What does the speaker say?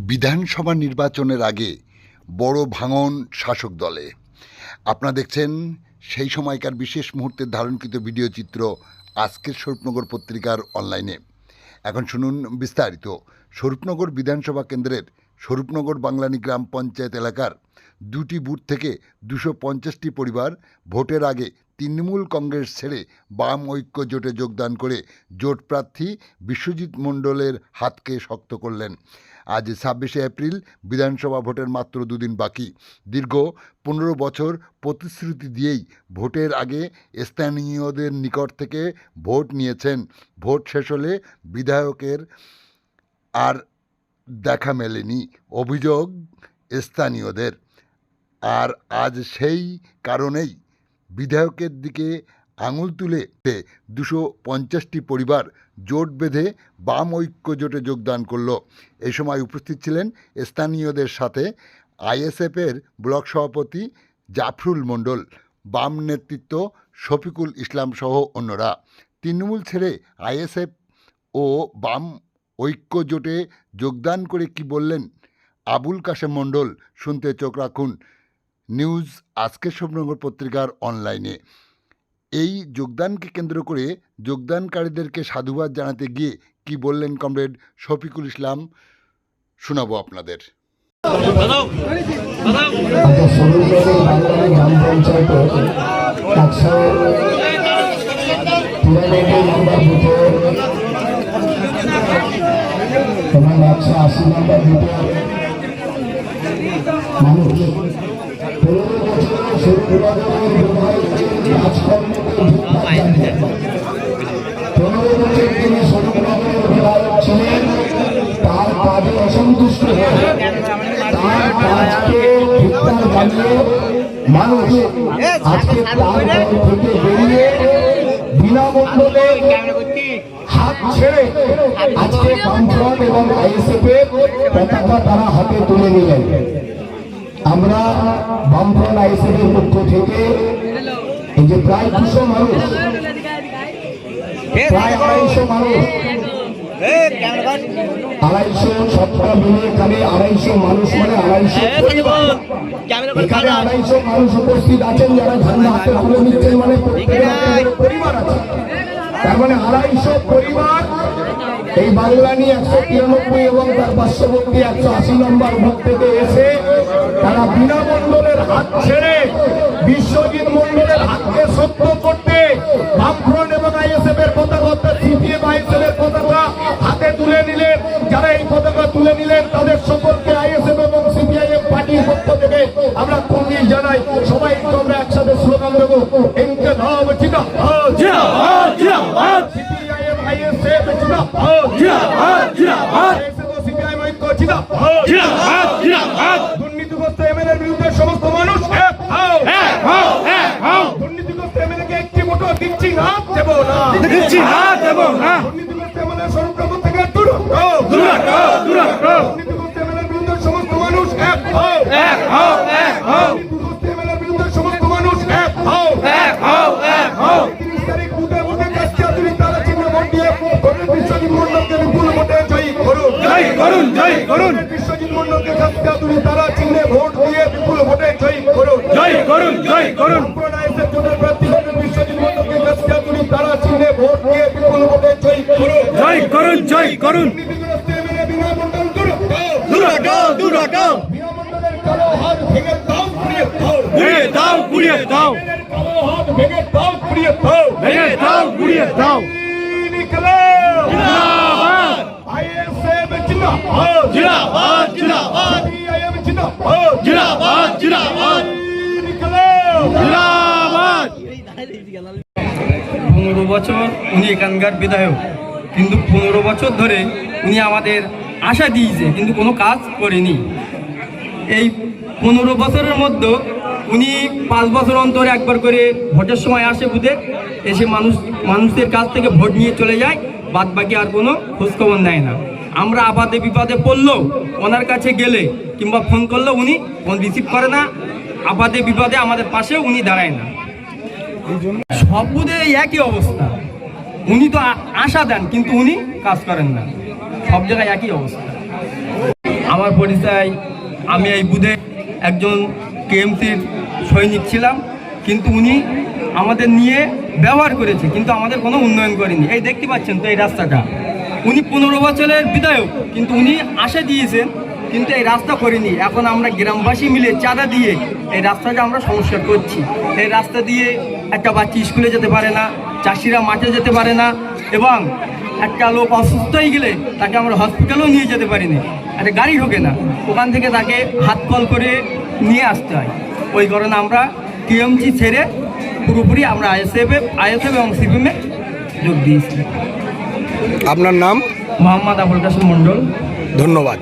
বিধানসভা নির্বাচনের আগে বড় ভাঙন শাসক দলে। আপনারা দেখছেন সেই সময়কার বিশেষ মুহূর্তের ধারণকৃত ভিডিও চিত্র আজকের স্বরূপনগর পত্রিকার অনলাইনে। এখন শুনুন বিস্তারিত। স্বরূপনগর বিধানসভা কেন্দ্রের স্বরূপনগর বাংলানি গ্রাম পঞ্চায়েত এলাকার দুটি বুথ থেকে 250টি পরিবার ভোটের আগে তৃণমূল কংগ্রেস ছেড়ে বাম ঐক্য জোটে যোগদান করে জোট প্রার্থী বিশ্বজিৎ মণ্ডলের হাতকে শক্ত করলেন। আজ 26শে এপ্রিল বিধানসভা ভোটের মাত্র দুদিন বাকি। দীর্ঘ 15 বছর প্রতিশ্রুতি দিয়েই ভোটের আগে স্থানীয়দের নিকট থেকে ভোট নিয়েছেন। ভোট শেষ হলে বিধায়কের আর দেখা মেলেনি অভিযোগ স্থানীয়দের। আর আজ সেই কারণেই বিধায়কের দিকে আঙুল তুলে 250টি পরিবার জোট বেঁধে বাম ঐক্য জোটে যোগদান করল। এই সময় উপস্থিত ছিলেন স্থানীয়দের সাথে আইএসএফের ব্লক সভাপতি জাফরুল মণ্ডল, বাম নেতৃত্ব শফিকুল ইসলাম সহ অন্যরা। তৃণমূল ছেড়ে আইএসএফ ও বাম ঐক্য জোটে যোগদান করে কি বললেন আবুল কাশেম মণ্ডল, শুনতে চোখ রাখুন নিউজ আজকের স্বরূপনগর পত্রিকার অনলাইনে। এই যোগদানকে কেন্দ্র করে যোগদানকারীদেরকে সাধুবাদ জানাতে গিয়ে কি বললেন কমরেড শফিকুল ইসলাম, শোনাবো আপনাদের। তার কাজে অসন্তুষ্ট তার কাজকে মানুষ আজকে তার থেকে বেরিয়ে বিনামূল্যে হাত ছেড়ে আজকে বামফ্রন্ট এবং আইএসএফের পতাকা তারা হাতে তুলে নিলেন। আমরা বামফ্রন্ট আইএসএফের পক্ষ থেকে এই যে প্রায় 200 মানুষ, প্রায় 250 মানুষ, 250 সপ্তাহ মিলে এখানে 250 মানুষ মানে 250 এখানে 250 মানুষ উপস্থিত আছেন যারা ঝান্ডা হাতে তুলে নিচ্ছেন, মানে পরিবার আছে। তার মানে 250 পরিবার এই বাংলানি 193 এবং তার পার্শ্ববর্তী 180 নম্বর বুথ থেকে এসে তারা বিনামণ্ডলের হাত ছেড়ে বিশ্বজিৎ মণ্ডলের হাতকে শক্ত করতে বামফ্রন্ট এবং আইএসএফ এর পতাকা, সিপিএম আইএসএফ এর পতাকা হাতে তুলে নিলেন। যারা এই পতাকা তুলে নিলেন তাদের সকলকে আইএসএফ এবং সিপিআইএম পার্টির পক্ষ থেকে আমরা কুর্নিশ জানাই। সবাই আমরা একসাথে স্লোগান দেবো, ইনকিলাব জিন্দাবাদ, জিন্দাবাদ, জিন্দাবাদ, সিপিআইএম আইএসএফ জিন্দাবাদ, জিন্দাবাদ, জিন্দাবাদ, আইএসএফ ও সিপিআইএম ঐক্য জিন্দাবাদ, জিন্দাবাদ, জিন্দাবাদ। দুর্নীতিগ্রস্ত এমএলএর বিরুদ্ধে সমস্ত মানুষ এক হও, এক হও, এক হও। দুর্নীতিগ্রস্ত এমএলএকে একটি ভোটও দিচ্ছি না, দেব না, দিচ্ছি না, দেব না। দুর্নীতিগ্রস্ত এমএলএ স্বরূপনগর থেকে দূর হও, দূর হও, দূর হও। দুর্নীতিগ্রস্ত এমএলএর বিরুদ্ধে সমস্ত মানুষ এক হও, এক হও, এক হও। দুর্নীতিগ্রস্ত এমএলএর বিরুদ্ধে সমস্ত মানুষ এক হও, এক হও, এক হও। 30 তারিখ বুথে বুথে কাজটা তুমি তারা চিহ্ন ভোট দিয়ে বিশ্বজিৎ মণ্ডলকে বিপুল ভোটে জয়ী করুন, জয়ী করুন, জয়ী করুন। বিশ্বজিৎ মণ্ডলকে কাজটা তুমি তারা চিহ্নে ভোট দিয়ে বিপুল ভোটে জয়ী করুন, জয়ী করুন, জয়ী করুন। বিশ্বজিৎ মণ্ডলকে কাজটা তুমি তারা চিহ্নে ভোট দিয়ে বিপুল ভোটে জয়ী করুন, জয়ী করুন, জয়ী করুন। দূর হটাও, দূর হটাও। বিনামণ্ডলের কালো হাত ভেঙে দাও, পুড়িয়ে দাও, পুড়িয়ে দাও, পুড়িয়ে দাও। কালো হাত ভেঙে দাও, পুড়িয়ে দাও, ভেঙে দাও, পুড়িয়ে দাও। জিন্দাবাদ আইএসএফ, জিন্দাবাদ, জিন্দাবাদ, জিন্দাবাদ, সিপিআইএম জিন্দাবাদ, জিন্দাবাদ, জিন্দাবাদ, জিন্দাবাদ। 15 বছর উনি এখানকার বিধায়ক, কিন্তু 15 বছর ধরে উনি আমাদের আশা দিয়েছে কিন্তু কোনো কাজ করেনি। এই 15 বছরের মধ্যে উনি 5 বছর অন্তর একবার করে ভোটের সময় আসে বুথে, এসে মানুষদের কাছ থেকে ভোট নিয়ে চলে যায়, বাদ বাকি আর কোনো খোঁজখবর নেয় না। আমরা আপাদে বিপদে পড়লেও ওনার কাছে গেলে কিংবা ফোন করলেও উনি ফোন রিসিভ করে না, আপাদে বিপদে আমাদের পাশেও উনি দাঁড়ায় না। সব বুথে একই অবস্থা, উনি তো আশা দেন কিন্তু উনি কাজ করেন না, সব জায়গায় একই অবস্থা। আমার পরিচয়, আমি এই বুথে একজন কেএমসির সৈনিক ছিলাম, কিন্তু উনি আমাদের নিয়ে ব্যবহার করেছে, কিন্তু আমাদের কোনো উন্নয়ন করেনি। এই দেখতে পাচ্ছেন তো এই রাস্তাটা, উনি 15 বছরের বিধায়ক, কিন্তু উনি আশা দিয়েছেন, কিন্তু এই রাস্তা করেনি। এখন আমরা গ্রামবাসী মিলে চাঁদা দিয়ে এই রাস্তাটা আমরা সংস্কার করছি। এই রাস্তা দিয়ে একটা বাচ্চা স্কুলে যেতে পারে না, চাষিরা মাঠে যেতে পারে না, এবং একটা লোক অসুস্থ হয়ে গেলে তাকে আমরা হসপিটালেও নিয়ে যেতে পারি না, একটা গাড়ি ঢোকে না, ওখান থেকে তাকে হাত কল করে নিয়ে আসতে হয়। ওই কারণে আমরা টিএমসি ছেড়ে পুরোপুরি আমরা আইএসএফ এবং সিপিএমে যোগ দিয়েছি। আপনার নাম? মোহাম্মদ আবুল কাসেম মণ্ডল। ধন্যবাদ।